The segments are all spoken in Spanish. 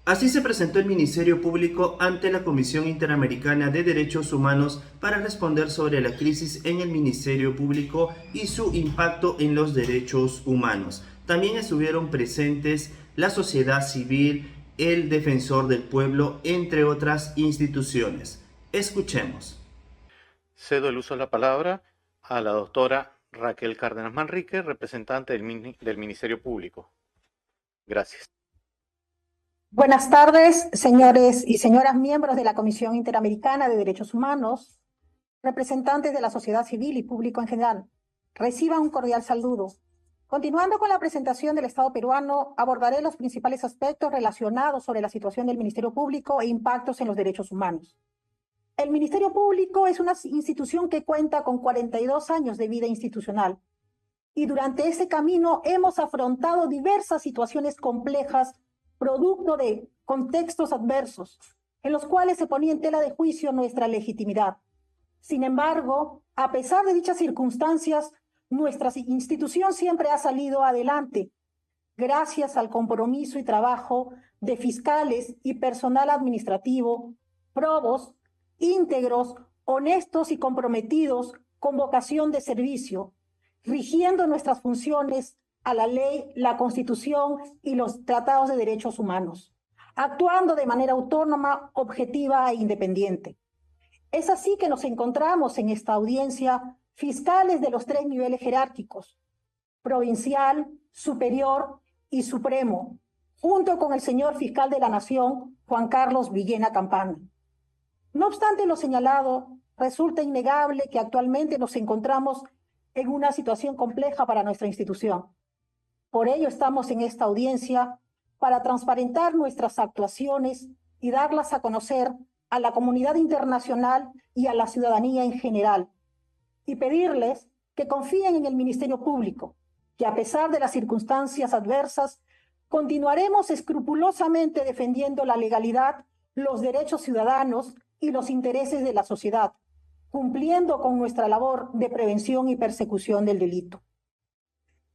Así se presentó el Ministerio Público ante la Comisión Interamericana de Derechos Humanos para responder sobre la crisis en el Ministerio Público y su impacto en los derechos humanos. También estuvieron presentes la sociedad civil, el Defensor del Pueblo, entre otras instituciones. Escuchemos. Cedo el uso de la palabra a la doctora Raquel Cárdenas Manrique, representante del Ministerio Público. Gracias. Buenas tardes, señores y señoras miembros de la Comisión Interamericana de Derechos Humanos, representantes de la sociedad civil y público en general. Reciban un cordial saludo. Continuando con la presentación del Estado peruano, abordaré los principales aspectos relacionados sobre la situación del Ministerio Público e impactos en los derechos humanos. El Ministerio Público es una institución que cuenta con 42 años de vida institucional y durante ese camino hemos afrontado diversas situaciones complejas producto de contextos adversos, en los cuales se ponía en tela de juicio nuestra legitimidad. Sin embargo, a pesar de dichas circunstancias, nuestra institución siempre ha salido adelante, gracias al compromiso y trabajo de fiscales y personal administrativo, probos, íntegros, honestos y comprometidos con vocación de servicio, rigiendo nuestras funciones a la ley, la Constitución y los tratados de derechos humanos, actuando de manera autónoma, objetiva e independiente. Es así que nos encontramos en esta audiencia fiscales de los 3 niveles jerárquicos, provincial, superior y supremo, junto con el señor fiscal de la Nación, Juan Carlos Villena Campana. No obstante lo señalado, resulta innegable que actualmente nos encontramos en una situación compleja para nuestra institución. Por ello estamos en esta audiencia para transparentar nuestras actuaciones y darlas a conocer a la comunidad internacional y a la ciudadanía en general, y pedirles que confíen en el Ministerio Público, que a pesar de las circunstancias adversas, continuaremos escrupulosamente defendiendo la legalidad, los derechos ciudadanos y los intereses de la sociedad, cumpliendo con nuestra labor de prevención y persecución del delito.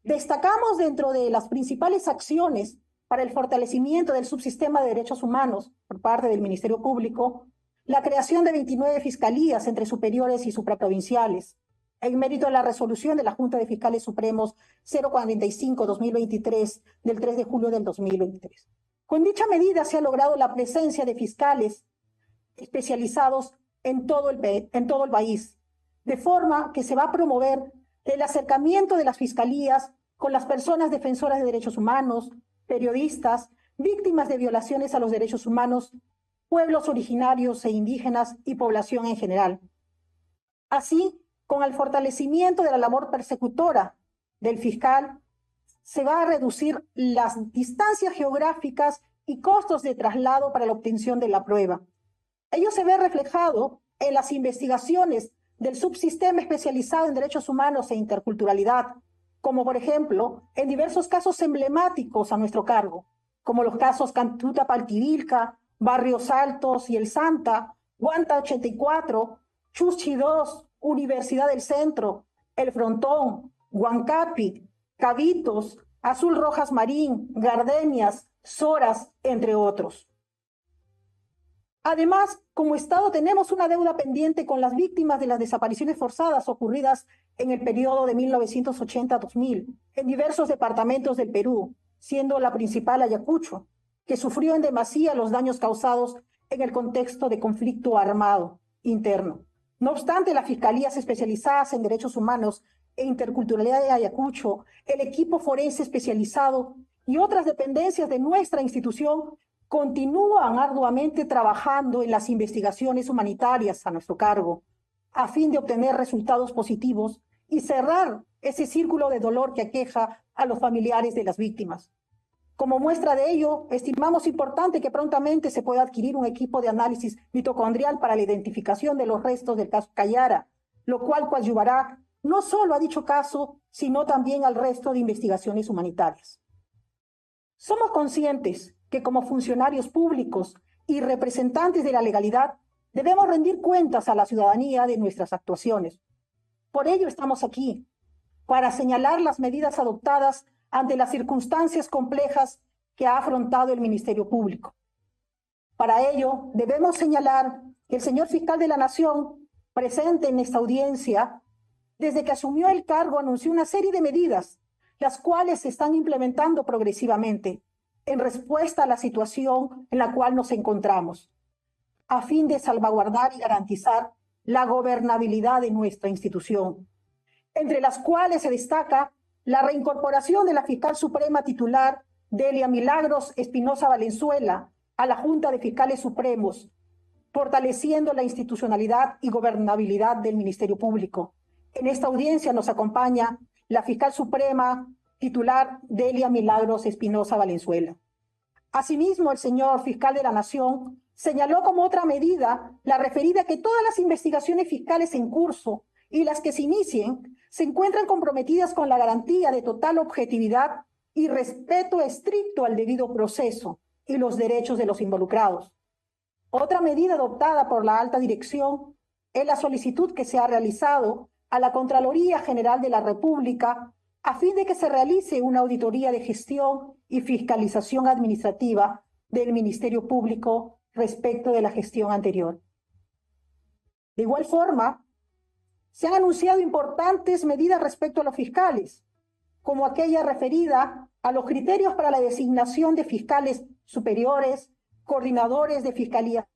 Destacamos dentro de las principales acciones para el fortalecimiento del subsistema de derechos humanos por parte del Ministerio Público la creación de 29 fiscalías entre superiores y supraprovinciales, en mérito a la resolución de la Junta de Fiscales Supremos 045-2023 del 3 de julio del 2023. Con dicha medida se ha logrado la presencia de fiscales especializados en todo el país, de forma que se va a promover el acercamiento de las fiscalías con las personas defensoras de derechos humanos, periodistas, víctimas de violaciones a los derechos humanos, pueblos originarios e indígenas y población en general. Así, con el fortalecimiento de la labor persecutora del fiscal, se va a reducir las distancias geográficas y costos de traslado para la obtención de la prueba. Ello se ve reflejado en las investigaciones del subsistema especializado en derechos humanos e interculturalidad, como por ejemplo en diversos casos emblemáticos a nuestro cargo, como los casos Cantuta Paltivilca, Barrios Altos y El Santa, Guanta 84, Chuchi 2, Universidad del Centro, El Frontón, Huancapi, Cabitos, Azul Rojas Marín, Gardenias, Soras, entre otros. Además, como Estado tenemos una deuda pendiente con las víctimas de las desapariciones forzadas ocurridas en el periodo de 1980 a 2000 en diversos departamentos del Perú, siendo la principal Ayacucho, que sufrió en demasía los daños causados en el contexto de conflicto armado interno. No obstante, las fiscalías especializadas en derechos humanos e interculturalidad de Ayacucho, el equipo forense especializado y otras dependencias de nuestra institución continúan arduamente trabajando en las investigaciones humanitarias a nuestro cargo, a fin de obtener resultados positivos y cerrar ese círculo de dolor que aqueja a los familiares de las víctimas. Como muestra de ello, estimamos importante que prontamente se pueda adquirir un equipo de análisis mitocondrial para la identificación de los restos del caso Cayara, lo cual coadyuvará no solo a dicho caso, sino también al resto de investigaciones humanitarias. Somos conscientes que como funcionarios públicos y representantes de la legalidad debemos rendir cuentas a la ciudadanía de nuestras actuaciones. Por ello estamos aquí, para señalar las medidas adoptadas ante las circunstancias complejas que ha afrontado el Ministerio Público. Para ello, debemos señalar que el señor fiscal de la Nación, presente en esta audiencia, desde que asumió el cargo, anunció una serie de medidas, las cuales se están implementando progresivamente en respuesta a la situación en la cual nos encontramos, a fin de salvaguardar y garantizar la gobernabilidad de nuestra institución, entre las cuales se destaca la reincorporación de la fiscal suprema titular Delia Milagros Espinosa Valenzuela a la Junta de Fiscales Supremos, fortaleciendo la institucionalidad y gobernabilidad del Ministerio Público. En esta audiencia nos acompaña la fiscal suprema titular Delia Milagros Espinosa Valenzuela. Asimismo, el señor fiscal de la Nación señaló como otra medida la referida a que todas las investigaciones fiscales en curso y las que se inicien se encuentran comprometidas con la garantía de total objetividad y respeto estricto al debido proceso y los derechos de los involucrados. Otra medida adoptada por la alta dirección es la solicitud que se ha realizado a la Contraloría General de la República a fin de que se realice una auditoría de gestión y fiscalización administrativa del Ministerio Público respecto de la gestión anterior. De igual forma, se han anunciado importantes medidas respecto a los fiscales, como aquella referida a los criterios para la designación de fiscales superiores, coordinadores de fiscalías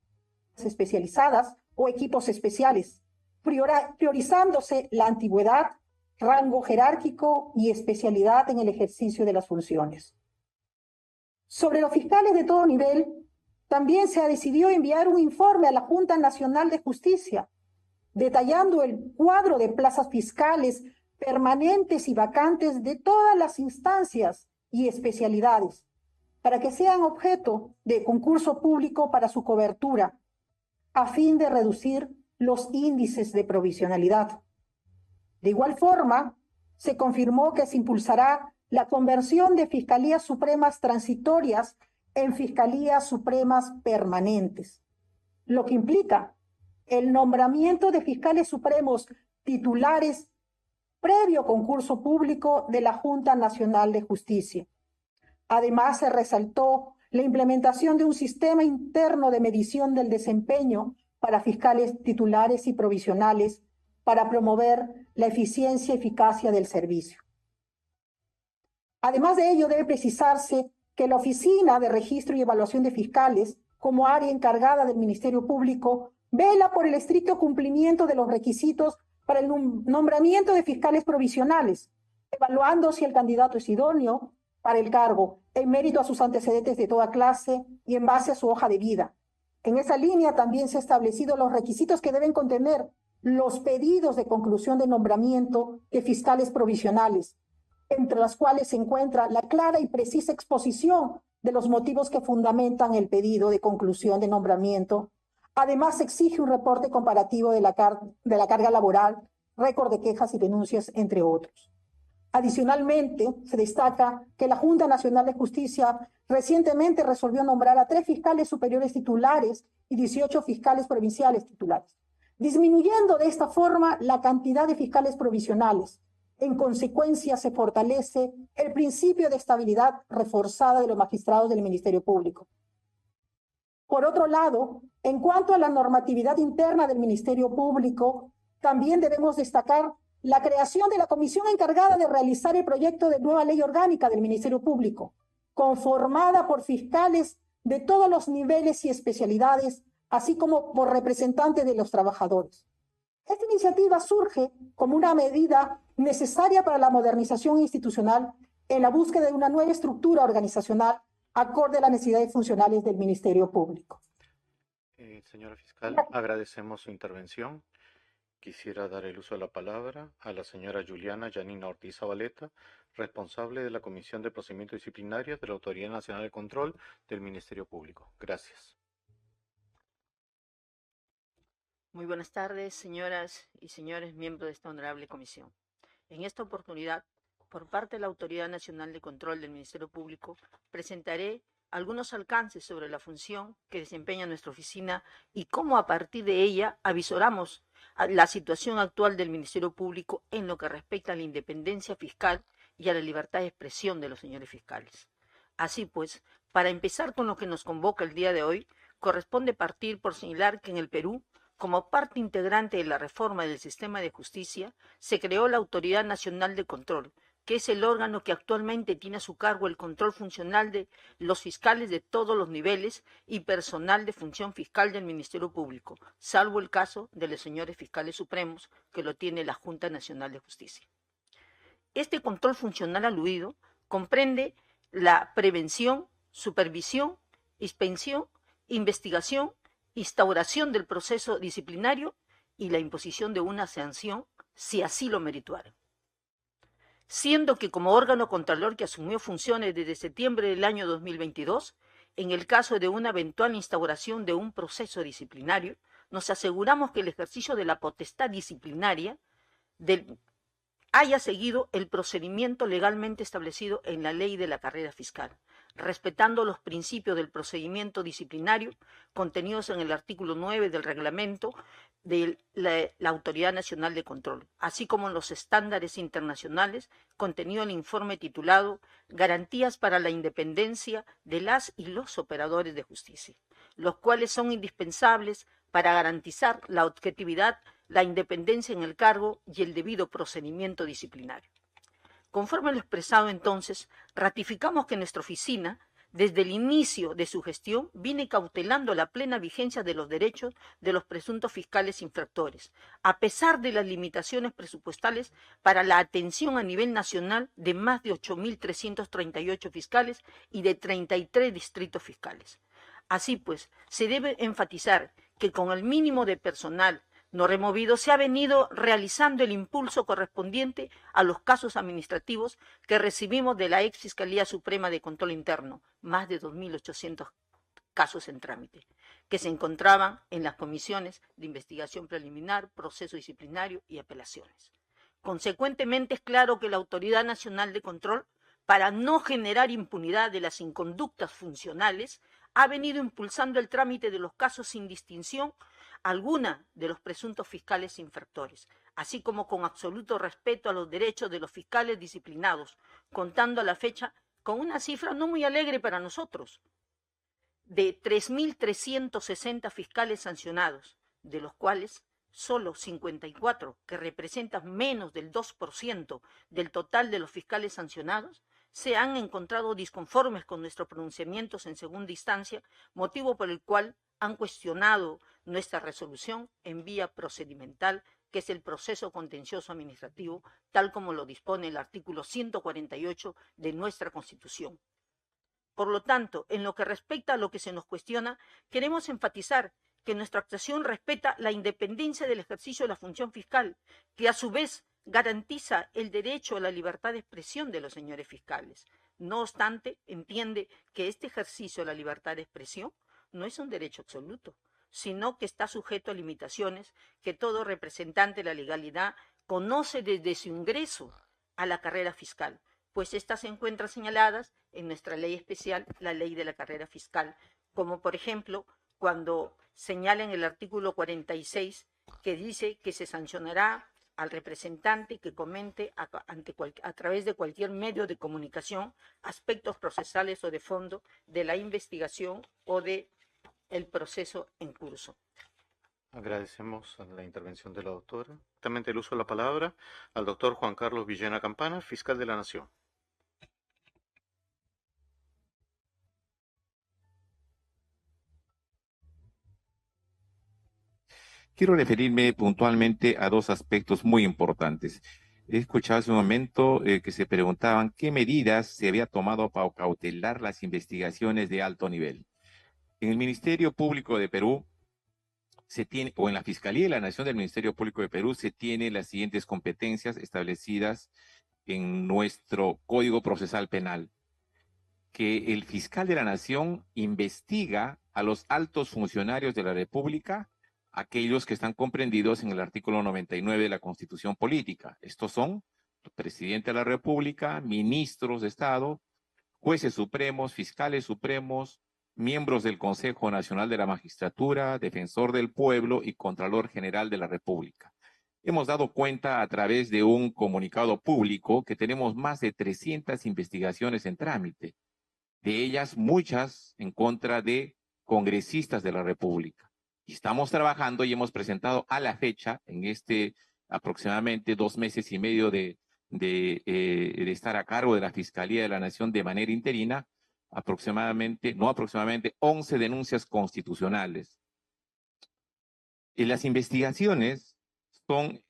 especializadas o equipos especiales, priorizándose la antigüedad, rango jerárquico y especialidad en el ejercicio de las funciones. Sobre los fiscales de todo nivel, también se ha decidido enviar un informe a la Junta Nacional de Justicia, detallando el cuadro de plazas fiscales permanentes y vacantes de todas las instancias y especialidades, para que sean objeto de concurso público para su cobertura, a fin de reducir los índices de provisionalidad. De igual forma, se confirmó que se impulsará la conversión de fiscalías supremas transitorias en fiscalías supremas permanentes, lo que implica el nombramiento de fiscales supremos titulares previo concurso público de la Junta Nacional de Justicia. Además, se resaltó la implementación de un sistema interno de medición del desempeño para fiscales titulares y provisionales para promover la eficiencia y eficacia del servicio. Además de ello, debe precisarse que la Oficina de Registro y Evaluación de Fiscales, como área encargada del Ministerio Público, vela por el estricto cumplimiento de los requisitos para el nombramiento de fiscales provisionales, evaluando si el candidato es idóneo para el cargo, en mérito a sus antecedentes de toda clase y en base a su hoja de vida. En esa línea también se han establecido los requisitos que deben contener los pedidos de conclusión de nombramiento de fiscales provisionales, entre las cuales se encuentra la clara y precisa exposición de los motivos que fundamentan el pedido de conclusión de nombramiento. Además, se exige un reporte comparativo de la carga laboral, récord de quejas y denuncias, entre otros. Adicionalmente, se destaca que la Junta Nacional de Justicia recientemente resolvió nombrar a 3 fiscales superiores titulares y 18 fiscales provinciales titulares, disminuyendo de esta forma la cantidad de fiscales provisionales. En consecuencia, se fortalece el principio de estabilidad reforzada de los magistrados del Ministerio Público. Por otro lado, en cuanto a la normatividad interna del Ministerio Público, también debemos destacar la creación de la comisión encargada de realizar el proyecto de nueva ley orgánica del Ministerio Público, conformada por fiscales de todos los niveles y especialidades, así como por representantes de los trabajadores. Esta iniciativa surge como una medida necesaria para la modernización institucional en la búsqueda de una nueva estructura organizacional acorde a las necesidades funcionales del Ministerio Público. Señora fiscal, agradecemos su intervención. Quisiera dar el uso de la palabra a la señora Juliana Yanina Ortiz Zabaleta, responsable de la Comisión de Procedimientos Disciplinarios de la Autoridad Nacional de Control del Ministerio Público. Gracias. Muy buenas tardes, señoras y señores miembros de esta honorable comisión. En esta oportunidad, por parte de la Autoridad Nacional de Control del Ministerio Público, presentaré algunos alcances sobre la función que desempeña nuestra oficina y cómo a partir de ella avisoramos la situación actual del Ministerio Público en lo que respecta a la independencia fiscal y a la libertad de expresión de los señores fiscales. Así pues, para empezar con lo que nos convoca el día de hoy, corresponde partir por señalar que en el Perú, como parte integrante de la reforma del sistema de justicia, se creó la Autoridad Nacional de Control, que es el órgano que actualmente tiene a su cargo el control funcional de los fiscales de todos los niveles y personal de función fiscal del Ministerio Público, salvo el caso de los señores fiscales supremos, que lo tiene la Junta Nacional de Justicia. Este control funcional aludido comprende la prevención, supervisión, inspección, investigación, instauración del proceso disciplinario y la imposición de una sanción si así lo merituaren. Siendo que como órgano contralor que asumió funciones desde septiembre del año 2022, en el caso de una eventual instauración de un proceso disciplinario, nos aseguramos que el ejercicio de la potestad disciplinaria haya seguido el procedimiento legalmente establecido en la ley de la carrera fiscal, respetando los principios del procedimiento disciplinario contenidos en el artículo 9 del reglamento de la Autoridad Nacional de Control, así como en los estándares internacionales contenido en el informe titulado Garantías para la independencia de las y los operadores de justicia, los cuales son indispensables para garantizar la objetividad, la independencia en el cargo y el debido procedimiento disciplinario. Conforme a lo expresado entonces, ratificamos que nuestra oficina, desde el inicio de su gestión, viene cautelando la plena vigencia de los derechos de los presuntos fiscales infractores, a pesar de las limitaciones presupuestales para la atención a nivel nacional de más de 8.338 fiscales y de 33 distritos fiscales. Así pues, se debe enfatizar que con el mínimo de personal no removido se ha venido realizando el impulso correspondiente a los casos administrativos que recibimos de la ex Fiscalía Suprema de Control Interno, más de 2.800 casos en trámite, que se encontraban en las comisiones de investigación preliminar, proceso disciplinario y apelaciones. Consecuentemente, es claro que la Autoridad Nacional de Control, para no generar impunidad de las inconductas funcionales, ha venido impulsando el trámite de los casos sin distinción alguna de los presuntos fiscales infractores, así como con absoluto respeto a los derechos de los fiscales disciplinados, contando a la fecha con una cifra no muy alegre para nosotros, de 3.360 fiscales sancionados, de los cuales solo 54, que representan menos del 2% del total de los fiscales sancionados, se han encontrado disconformes con nuestros pronunciamientos en segunda instancia, motivo por el cual han cuestionado nuestra resolución en vía procedimental, que es el proceso contencioso administrativo, tal como lo dispone el artículo 148 de nuestra Constitución. Por lo tanto, en lo que respecta a lo que se nos cuestiona, queremos enfatizar que nuestra actuación respeta la independencia del ejercicio de la función fiscal, que a su vez garantiza el derecho a la libertad de expresión de los señores fiscales. No obstante, entiende que este ejercicio de la libertad de expresión no es un derecho absoluto, sino que está sujeto a limitaciones que todo representante de la legalidad conoce desde su ingreso a la carrera fiscal, pues estas se encuentran señaladas en nuestra ley especial, la ley de la carrera fiscal, como por ejemplo cuando señala en el artículo 46 que dice que se sancionará al representante que comente a través de cualquier medio de comunicación aspectos procesales o de fondo de la investigación o de el proceso en curso. Agradecemos la intervención de la doctora. Directamente el uso de la palabra al doctor Juan Carlos Villena Campana, fiscal de la Nación. Quiero referirme puntualmente a dos aspectos muy importantes. He escuchado hace un momento que se preguntaban qué medidas se había tomado para cautelar las investigaciones de alto nivel. En el Ministerio Público de Perú se tiene, o en la Fiscalía de la Nación del Ministerio Público de Perú, se tienen las siguientes competencias establecidas en nuestro Código Procesal Penal. Que el fiscal de la Nación investiga a los altos funcionarios de la República, aquellos que están comprendidos en el artículo 99 de la Constitución Política. Estos son el presidente de la República, ministros de Estado, jueces supremos, fiscales supremos, miembros del Consejo Nacional de la Magistratura, defensor del pueblo y Contralor General de la República. Hemos dado cuenta a través de un comunicado público que tenemos más de 300 investigaciones en trámite, de ellas muchas en contra de congresistas de la República. Y estamos trabajando y hemos presentado a la fecha, en aproximadamente 2 meses y medio de estar a cargo de la Fiscalía de la Nación de manera interina, 11 denuncias constitucionales. Las investigaciones son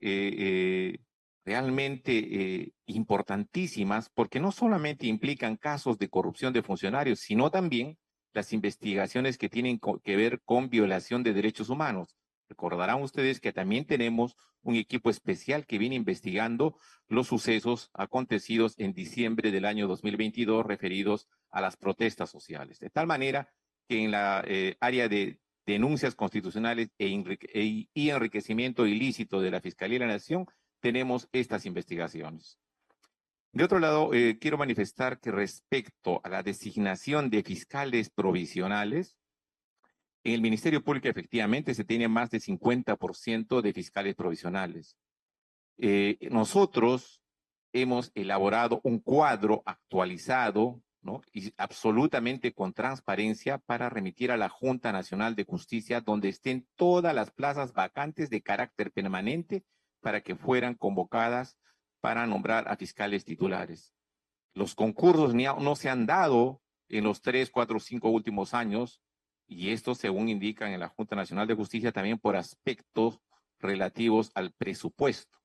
realmente importantísimas porque no solamente implican casos de corrupción de funcionarios, sino también las investigaciones que tienen que ver con violación de derechos humanos. Recordarán ustedes que también tenemos un equipo especial que viene investigando los sucesos acontecidos en diciembre del año 2022 referidos a las protestas sociales. De tal manera que en la área de denuncias constitucionales y enriquecimiento ilícito de la Fiscalía de la Nación, tenemos estas investigaciones. De otro lado, quiero manifestar que respecto a la designación de fiscales provisionales, en el Ministerio Público efectivamente se tiene más de 50% de fiscales provisionales. Nosotros hemos elaborado un cuadro actualizado, ¿no? Y absolutamente con transparencia para remitir a la Junta Nacional de Justicia, donde estén todas las plazas vacantes de carácter permanente para que fueran convocadas para nombrar a fiscales titulares. Los concursos no se han dado en los 3, 4, 5 últimos años, y esto según indican en la Junta Nacional de Justicia también por aspectos relativos al presupuesto.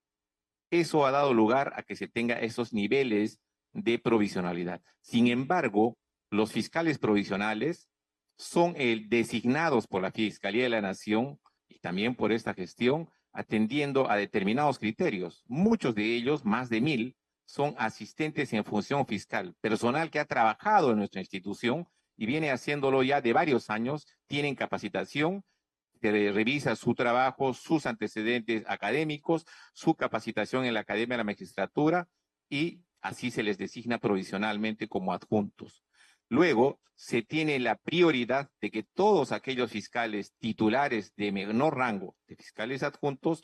Eso ha dado lugar a que se tenga esos niveles de provisionalidad. Sin embargo, los fiscales provisionales son designados por la Fiscalía de la Nación y también por esta gestión, atendiendo a determinados criterios. Muchos de ellos, más de 1,000, son asistentes en función fiscal, personal que ha trabajado en nuestra institución y viene haciéndolo ya de varios años, tienen capacitación, revisa su trabajo, sus antecedentes académicos, su capacitación en la Academia de la Magistratura y así se les designa provisionalmente como adjuntos. Luego, se tiene la prioridad de que todos aquellos fiscales titulares de menor rango de fiscales adjuntos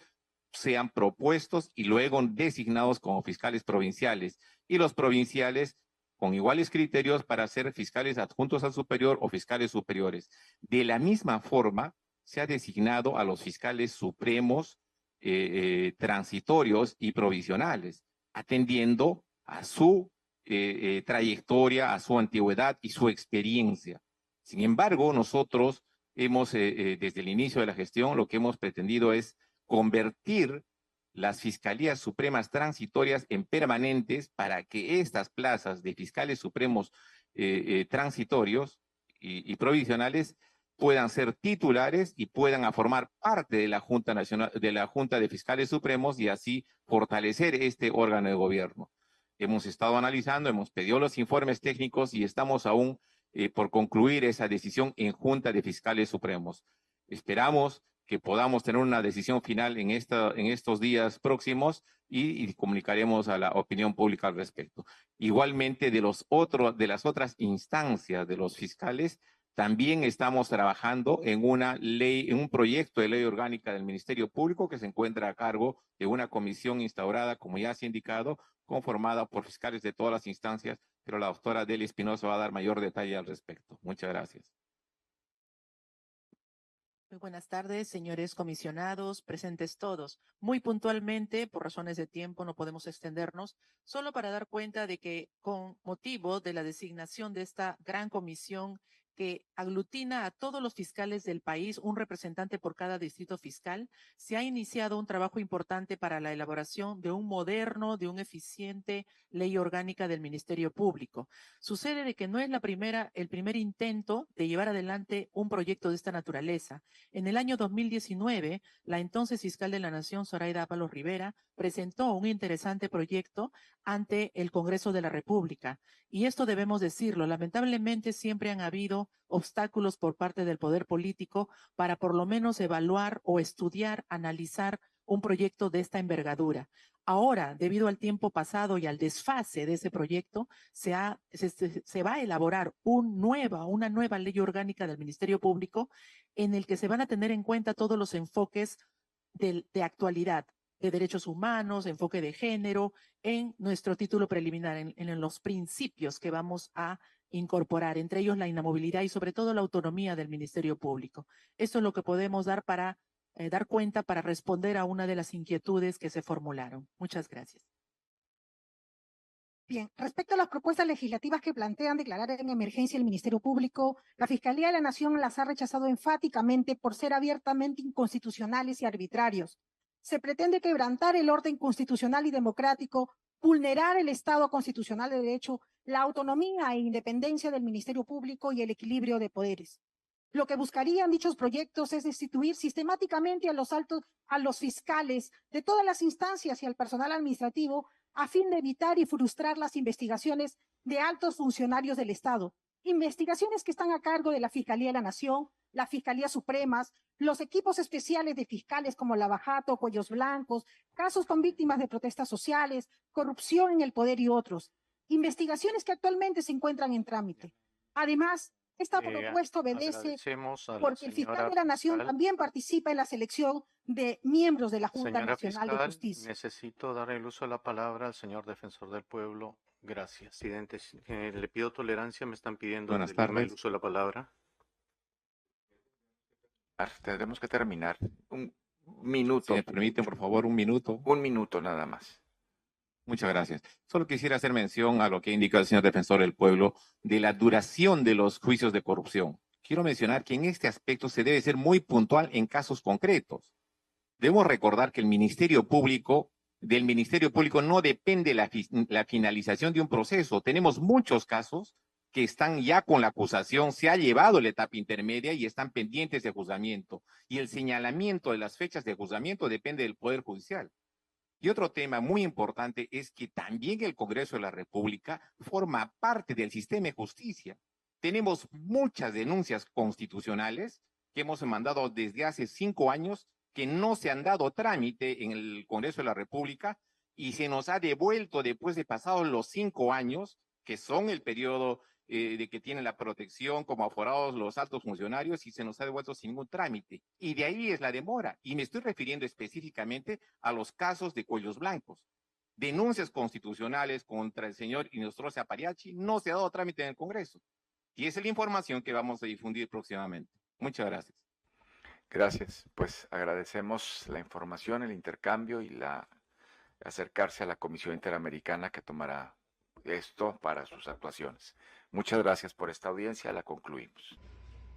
sean propuestos y luego designados como fiscales provinciales, y los provinciales con iguales criterios para ser fiscales adjuntos al superior o fiscales superiores. De la misma forma, se ha designado a los fiscales supremos transitorios y provisionales, atendiendo a su trayectoria, a su antigüedad y su experiencia. Sin embargo, nosotros hemos, desde el inicio de la gestión, lo que hemos pretendido es convertir las fiscalías supremas transitorias en permanentes para que estas plazas de fiscales supremos transitorios y provisionales puedan ser titulares y puedan formar parte de la Junta Nacional, de la Junta de Fiscales Supremos y así fortalecer este órgano de gobierno. Hemos estado analizando, hemos pedido los informes técnicos y estamos aún por concluir esa decisión en Junta de Fiscales Supremos. Esperamos que podamos tener una decisión final en estos días próximos y comunicaremos a la opinión pública al respecto. Igualmente, de las otras instancias de los fiscales, también estamos trabajando en una ley, en un proyecto de ley orgánica del Ministerio Público que se encuentra a cargo de una comisión instaurada, como ya se ha indicado, conformada por fiscales de todas las instancias, pero la doctora Delia Espinosa va a dar mayor detalle al respecto. Muchas gracias. Muy buenas tardes, señores comisionados, presentes todos. Muy puntualmente, por razones de tiempo, no podemos extendernos, solo para dar cuenta de que con motivo de la designación de esta gran comisión que aglutina a todos los fiscales del país, un representante por cada distrito fiscal, se ha iniciado un trabajo importante para la elaboración de un moderno, de un eficiente ley orgánica del Ministerio Público. Sucede de que no es el primer intento de llevar adelante un proyecto de esta naturaleza. En el año 2019, la entonces fiscal de la Nación, Zoraida Ábalos Rivera, presentó un interesante proyecto ante el Congreso de la República. Y esto debemos decirlo, lamentablemente siempre han habido obstáculos por parte del poder político para por lo menos evaluar o estudiar, analizar un proyecto de esta envergadura. Ahora, debido al tiempo pasado y al desfase de ese proyecto, se va a elaborar una nueva ley orgánica del Ministerio Público en el que se van a tener en cuenta todos los enfoques de actualidad, de derechos humanos, enfoque de género, en nuestro título preliminar, en los principios que vamos a incorporar, entre ellos la inamovilidad y sobre todo la autonomía del Ministerio Público. Esto es lo que podemos dar para dar cuenta para responder a una de las inquietudes que se formularon. Muchas gracias. Bien, respecto a las propuestas legislativas que plantean declarar en emergencia el Ministerio Público, la Fiscalía de la Nación las ha rechazado enfáticamente por ser abiertamente inconstitucionales y arbitrarios. Se pretende quebrantar el orden constitucional y democrático, vulnerar el Estado constitucional de derecho, la autonomía e independencia del Ministerio Público y el equilibrio de poderes. Lo que buscarían dichos proyectos es destituir sistemáticamente a los fiscales de todas las instancias y al personal administrativo a fin de evitar y frustrar las investigaciones de altos funcionarios del Estado. Investigaciones que están a cargo de la Fiscalía de la Nación, la Fiscalía Supremas, los equipos especiales de fiscales como Lavajato, Cuellos Blancos, casos con víctimas de protestas sociales, corrupción en el poder y otros. Investigaciones que actualmente se encuentran en trámite. Además, esta propuesta obedece porque el fiscal de la Nación también participa en la selección de miembros de la Junta Nacional de Justicia. Necesito dar el uso de la palabra al señor defensor del pueblo. Gracias. Presidente, le pido tolerancia, me están pidiendo Buenas el tardes. uso de la palabra. Tendremos que terminar. Un minuto. Si me permiten, por favor, un minuto. Un minuto nada más. Muchas gracias. Solo quisiera hacer mención a lo que indica el señor defensor del pueblo de la duración de los juicios de corrupción. Quiero mencionar que en este aspecto se debe ser muy puntual en casos concretos. Debemos recordar que del Ministerio Público no depende la finalización de un proceso. Tenemos muchos casos que están ya con la acusación, se ha llevado la etapa intermedia y están pendientes de juzgamiento. Y el señalamiento de las fechas de juzgamiento depende del Poder Judicial. Y otro tema muy importante es que también el Congreso de la República forma parte del sistema de justicia. Tenemos muchas denuncias constitucionales que hemos mandado desde hace 5 años que no se han dado trámite en el Congreso de la República y se nos ha devuelto después de pasados los 5 años, que son el periodo de que tienen la protección como aforados los altos funcionarios y se nos ha devuelto sin ningún trámite. Y de ahí es la demora. Y me estoy refiriendo específicamente a los casos de Cuellos Blancos. Denuncias constitucionales contra el señor Inostroza Apariachi no se ha dado trámite en el Congreso. Y esa es la información que vamos a difundir próximamente. Muchas gracias. Gracias. Pues agradecemos la información, el intercambio y acercarse a la Comisión Interamericana que tomará esto para sus actuaciones. Muchas gracias por esta audiencia, la concluimos.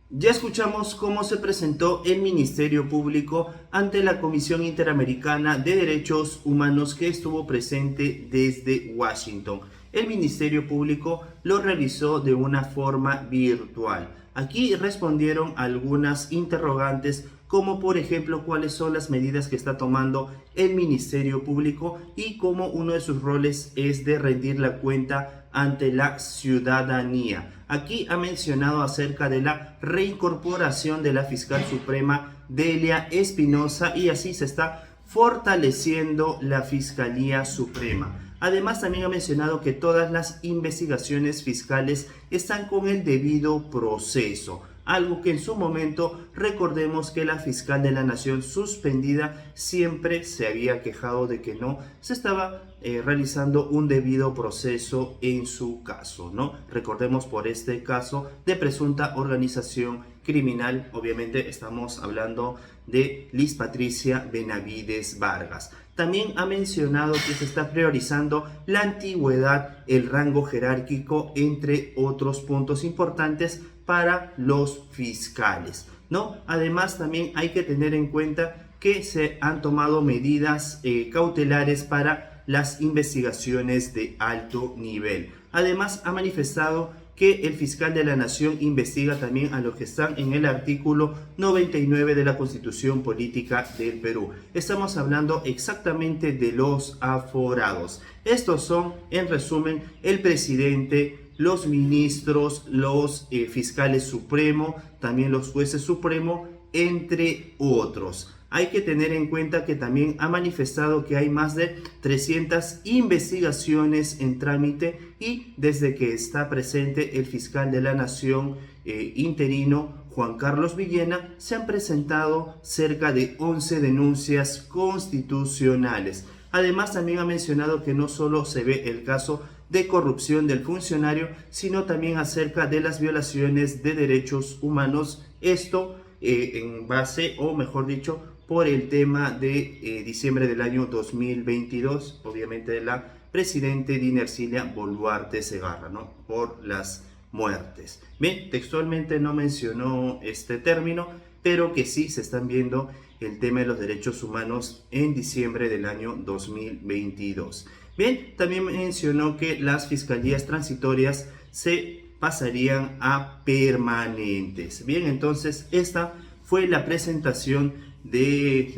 Ya escuchamos cómo se presentó el Ministerio Público ante la Comisión Interamericana de Derechos Humanos que estuvo presente desde Washington. El Ministerio Público lo realizó de una forma virtual. Aquí respondieron algunas interrogantes como por ejemplo cuáles son las medidas que está tomando el Ministerio Público y cómo uno de sus roles es de rendir la cuenta ante la ciudadanía. Aquí ha mencionado acerca de la reincorporación de la fiscal suprema Delia Espinosa y así se está fortaleciendo la Fiscalía Suprema. Además también ha mencionado que todas las investigaciones fiscales están con el debido proceso. Algo que en su momento recordemos que la fiscal de la Nación suspendida siempre se había quejado de que no se estaba realizando un debido proceso en su caso, ¿no? Recordemos por este caso de presunta organización criminal, obviamente estamos hablando de Liz Patricia Benavides Vargas. También ha mencionado que se está priorizando la antigüedad, el rango jerárquico, entre otros puntos importantes para los fiscales, ¿no? Además, también hay que tener en cuenta que se han tomado medidas cautelares para las investigaciones de alto nivel. Además, ha manifestado que el fiscal de la Nación investiga también a los que están en el artículo 99 de la Constitución Política del Perú. Estamos hablando exactamente de los aforados. Estos son, en resumen, el presidente, los ministros, los fiscales supremos, también los jueces supremos, entre otros. Hay que tener en cuenta que también ha manifestado que hay más de 300 investigaciones en trámite y desde que está presente el fiscal de la Nación interino Juan Carlos Villena se han presentado cerca de 11 denuncias constitucionales. Además también ha mencionado que no solo se ve el caso de corrupción del funcionario, sino también acerca de las violaciones de derechos humanos. Esto en base, o mejor dicho, por el tema de diciembre del año 2022, obviamente de la presidente Dina Ercilia Boluarte Segarra, ¿no? Por las muertes. Bien, textualmente no mencionó este término, pero que sí se están viendo el tema de los derechos humanos en diciembre del año 2022. Bien, también mencionó que las fiscalías transitorias se pasarían a permanentes. Bien, entonces esta fue la presentación de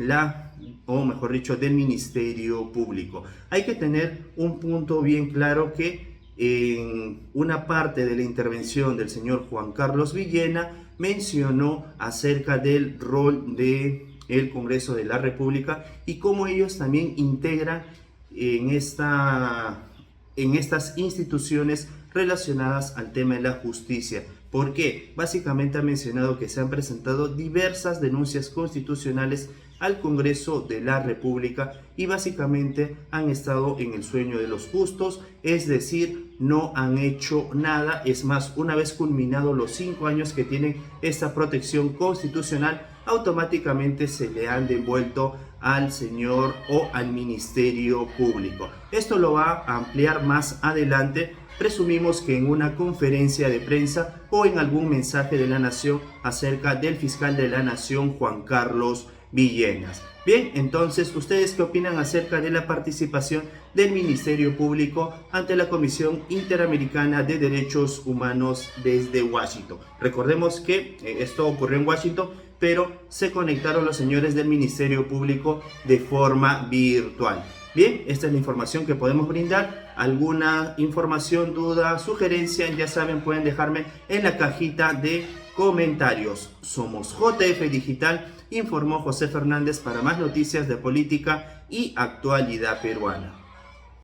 o mejor dicho, del Ministerio Público. Hay que tener un punto bien claro que en una parte de la intervención del señor Juan Carlos Villena mencionó acerca del rol del Congreso de la República y cómo ellos también integran en estas instituciones relacionadas al tema de la justicia. ¿Por qué? Básicamente ha mencionado que se han presentado diversas denuncias constitucionales al Congreso de la República y básicamente han estado en el sueño de los justos, es decir, no han hecho nada. Es más, una vez culminados los 5 años que tienen esta protección constitucional, automáticamente se le han devuelto al señor o al Ministerio Público. Esto lo va a ampliar más adelante, presumimos que en una conferencia de prensa o en algún mensaje de la Nación acerca del fiscal de la Nación, Juan Carlos Villenas. Bien, entonces, ¿ustedes qué opinan acerca de la participación del Ministerio Público ante la Comisión Interamericana de Derechos Humanos desde Washington? Recordemos que esto ocurrió en Washington, pero se conectaron los señores del Ministerio Público de forma virtual. Bien, esta es la información que podemos brindar. Alguna información, duda, sugerencia, ya saben, pueden dejarme en la cajita de comentarios. Somos JF Digital, informó José Fernández para más noticias de política y actualidad peruana.